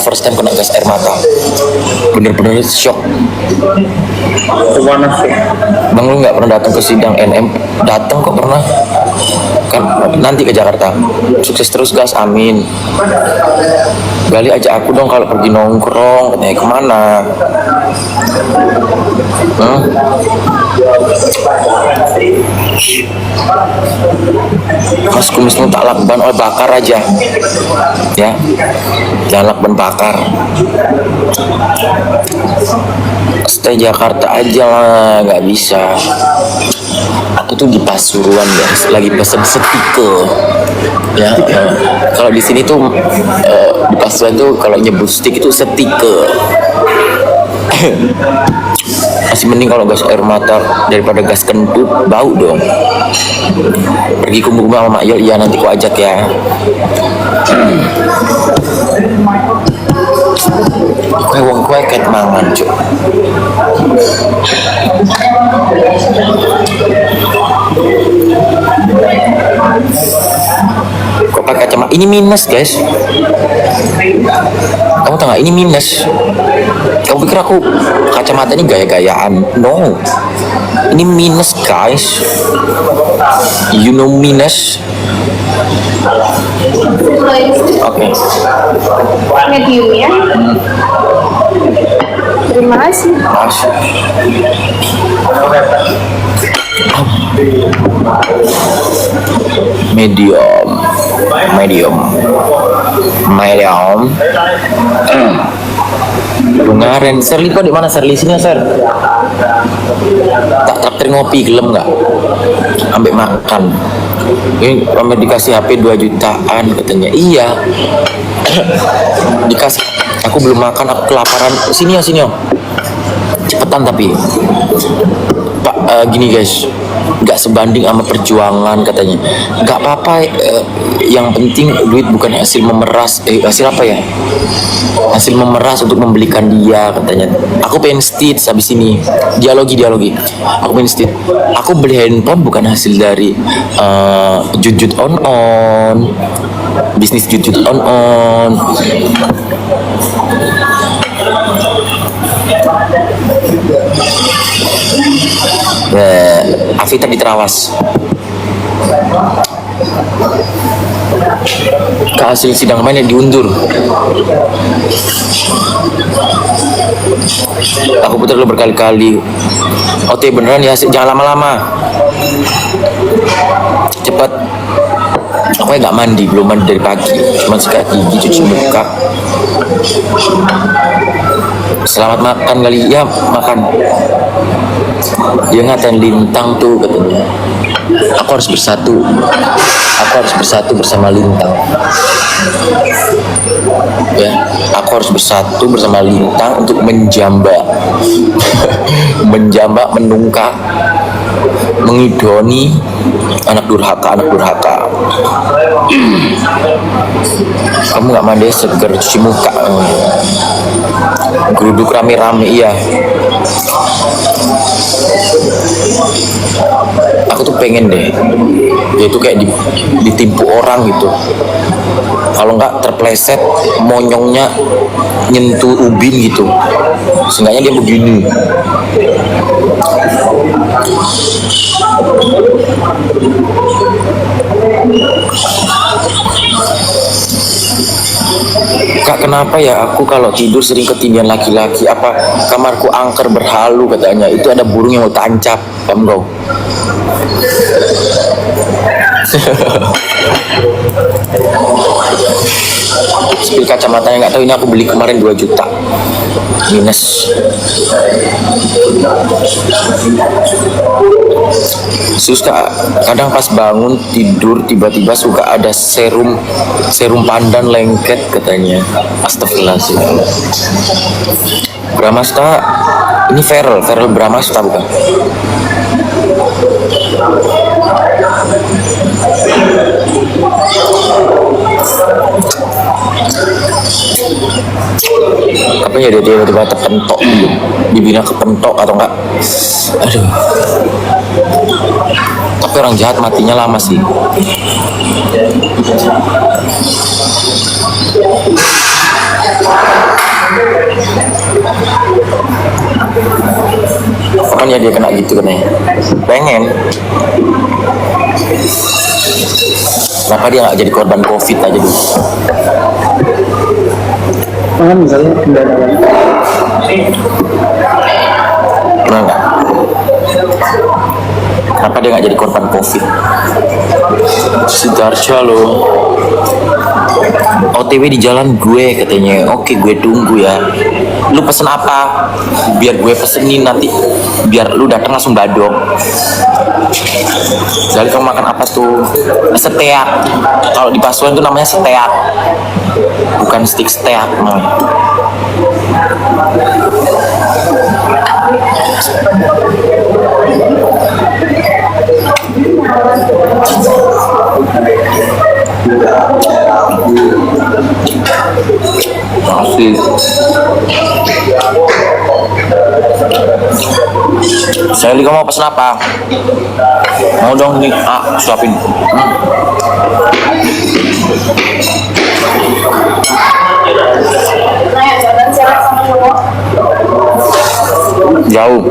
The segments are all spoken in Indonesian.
first time kena gas air mata, bener-bener shock. Gimana sih? Bang, lu nggak pernah datang ke sidang NM? Datang kok pernah kan, nanti ke Jakarta. Sukses terus gas, amin. Gali aja aku dong kalau pergi nongkrong, katanya. Kemana? Mas kumis lu tak lakban oleh bakar aja ya, jangan lakban bakar. Stay Jakarta aja lah, nggak bisa. Aku tuh di Pasuruan guys, lagi pesen setike ya. Kalau di sini tuh di Pasuruan tuh kalau nyebut stick itu setike. Masih mending kalau gas air mata daripada gas kentut, bau dong. Pergi kumpul sama Mak Yol, iya nanti ku ajak ya. Kue wong kue ket mangan cuk. Kok pakai kacamata? Ini minus guys. Kamu tahu nggak ini minus? Kamu pikir aku kacamata ini gaya-gayaan? No, ini minus guys. You know minus? Oke. Medium ya. Terima kasih. Masuk. Medium. Bungaren, Serli kok di mana Serli? Sini Ser. Tak traktir ngopi, gelem nggak? Ambek makan. Ini pamer dikasih HP 2 jutaan katanya. Iya. Dikasih. Aku belum makan, aku kelaparan. Sini ya. Cepetan tapi. Pak, gini guys, nggak sebanding sama perjuangan katanya. Nggak apa-apa, yang penting duit bukan hasil memeras. Hasil apa ya? Hasil memeras untuk membelikan dia katanya. Aku pengen stit habis ini. Dialogi. Aku pengen stit. Aku beli handphone bukan hasil dari jujut on bisnis jujut on. Afi tadi terawas. Ke hasil sidang kemarin diundur. Aku putar dulu berkali-kali. Oke beneran ya, jangan lama-lama. Cepat. Aku nggak mandi, belum mandi dari pagi. Cuma sikat gigi, cuci muka. Selamat makan kali ya, makan. Dia ngatain Lintang tuh katanya. Aku harus bersatu bersama Lintang. Ya, aku harus bersatu bersama Lintang untuk menjambak, menungkak, mengidoni anak durhaka. Kamu nggak mandi seger cuci muka. Geruduk rame-rame iya. Aku tuh pengen deh, dia tuh kayak ditimpu orang gitu. Kalau nggak terpleset, monyongnya nyentuh ubin gitu. Seenggaknya dia begini. Kak, kenapa ya aku kalau tidur sering ketindihan laki-laki? Apa kamarku angker berhalu katanya? Itu ada burung yang mau tancap, paham kau? Spill kacamatanya nggak tahu, ini aku beli kemarin 2 juta minus. Suka kadang pas bangun tidur tiba-tiba suka ada serum pandan lengket katanya. Astagfirullahaladzim. Bramasta ini Feral Bramasta bukan? Apa ya, dia tiba-tiba terpentok gitu, bibirnya kepentok atau enggak, aduh. Tapi orang jahat matinya lama sih. Kapan ya dia kena gitu katanya? Pengen. Kenapa dia nggak jadi korban COVID aja dulu? Kan misalnya kendaraan Benar nggak? Kenapa dia nggak jadi korban COVID? Sidarja loh. OTW di jalan gue katanya. Oke, gue tunggu ya. Lu pesen apa? Biar gue pesenin nanti. Biar lu datang langsung badok. Jadi kamu makan apa tuh? Seteak. Kalau di Pasuruan itu namanya seteak. Bukan stick steak namanya. Masih. Saya kamu mau pesen apa? Mau dong nih, suapin. Jauh.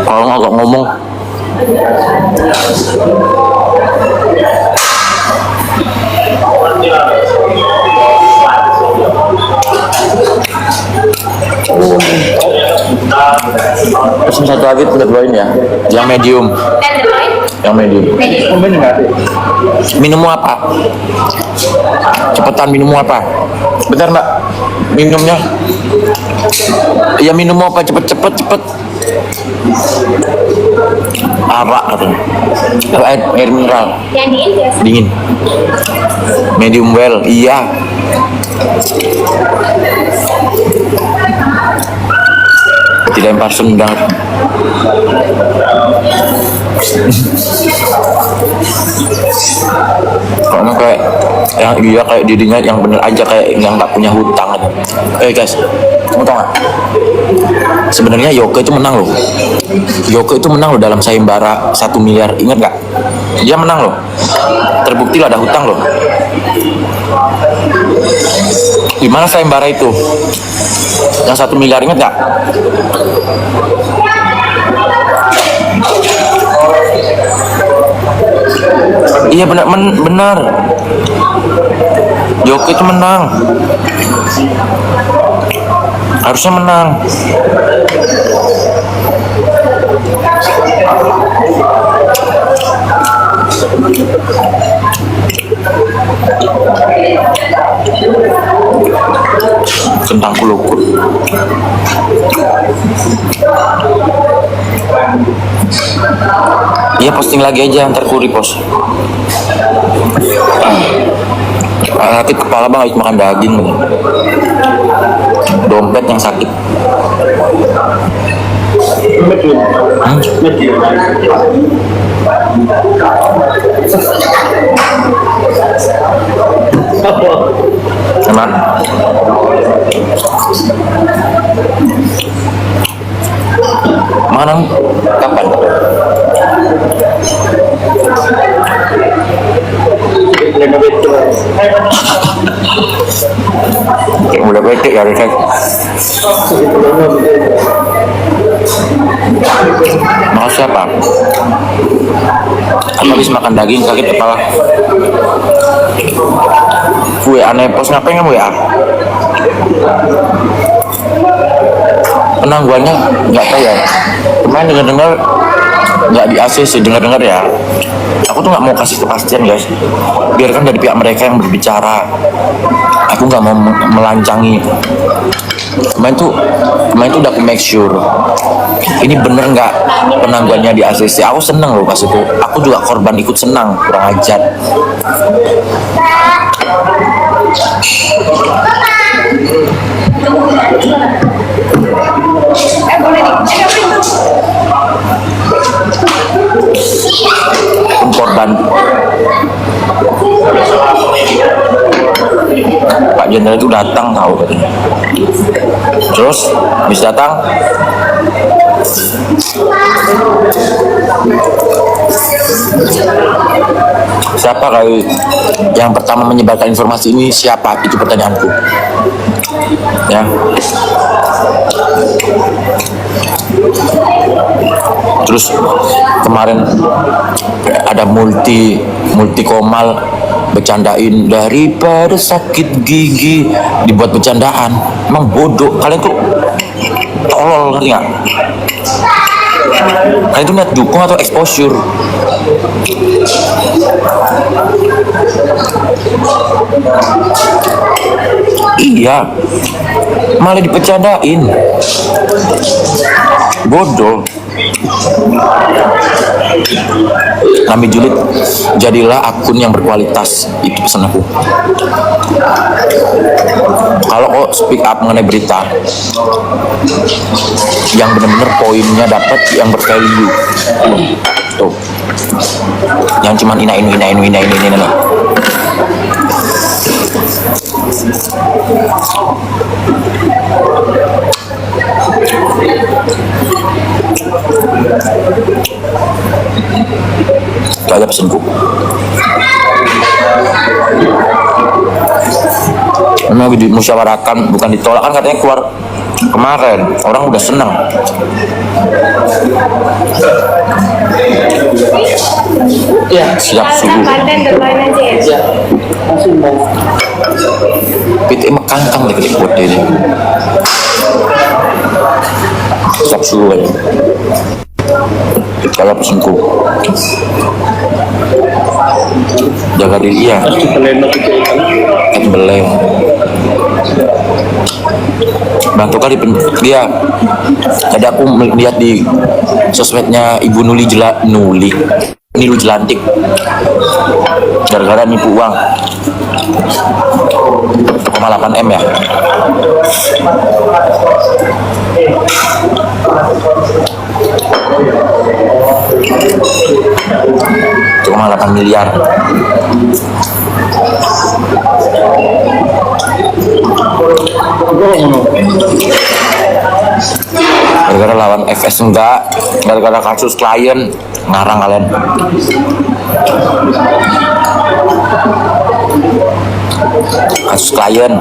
Kalau agak ngomong. Pesen satu lagi tenderloin ya, yang medium. Yang medium. komen nggak ada. Minummu apa? Cepetan minummu apa? Bentar mbak, minumnya. Ya minummu apa? Cepet. Apa katanya? Air mineral. Yang dingin biasa. Dingin. Medium well. Iya. Dilempar sendang. Karena kayak yang dia kayak dirinya yang bener aja, kayak yang nggak punya hutang gitu. Guys, kamu tau nggak? Sebenarnya Yoke itu menang loh. Yoke itu menang loh dalam sayembara 1 miliar. Ingat nggak? Dia menang loh. Terbukti lah ada hutang loh. Di mana sayembara itu? Yang 1 miliar, ingat nggak? Iya benar. Yoke itu menang. Harusnya menang. Kentang kulukut. Iya, posting lagi aja, ntar ku repost. Sakit kepala bang, habis makan daging. Dompet yang sakit. Medium. Hmm? Medium. Emang? Mana? Kapan? Udah bete ya Rika. Makasih apa? Aku habis makan daging sakit kepala. Gue aneh pos ngapain kamu ya? Penangguhannya nggak tahu ya. Kemarin dengar nggak di ACC, dengar ya. Aku tuh nggak mau kasih kepastian guys. Biarkan dari pihak mereka yang berbicara. Aku nggak mau melancangi. Kemarin tuh udah aku make sure. Ini bener nggak penangguhannya di ACC? Aku seneng loh pas itu. Aku juga korban ikut senang, kurang ajar. Korban Pak Jenderal itu datang tahu katanya. Terus habis datang siapa kali yang pertama menyebarkan informasi ini, siapa? Itu pertanyaanku ya. Terus kemarin ada multi komal bercandain daripada sakit gigi, dibuat bercandaan. Emang bodoh kalian tuh, tolol, ngerti nggak? Kalian itu niat dukung atau exposure? Iya, malah dipecandain. Bodoh. Nami julid, jadilah akun yang berkualitas. Itu pesan aku. Kalau kau speak up mengenai berita yang benar-benar poinnya dapat, yang bervalue, tuh, yang cuman ini. Itu aja pesanku. Memang dimusyawarahkan, bukan ditolak, kan katanya keluar kemarin, orang udah senang. Iya. Siap suhu. Konten depan aja ya. Iya. Langsung bang. PT mekangkang deh ketik buat ini. Siap suhu aja. Kalau pesanku, jaga diri ya. Beleng. Bantu kali dia. Tadi aku melihat di sosmednya Ibu Nilu Jelantik, gara-gara nipu uang 1,8 M ya. Cuma 8 miliar. Gara-gara lawan FS enggak, gara-gara kasus klien, ngarang kalian. Kasus klien.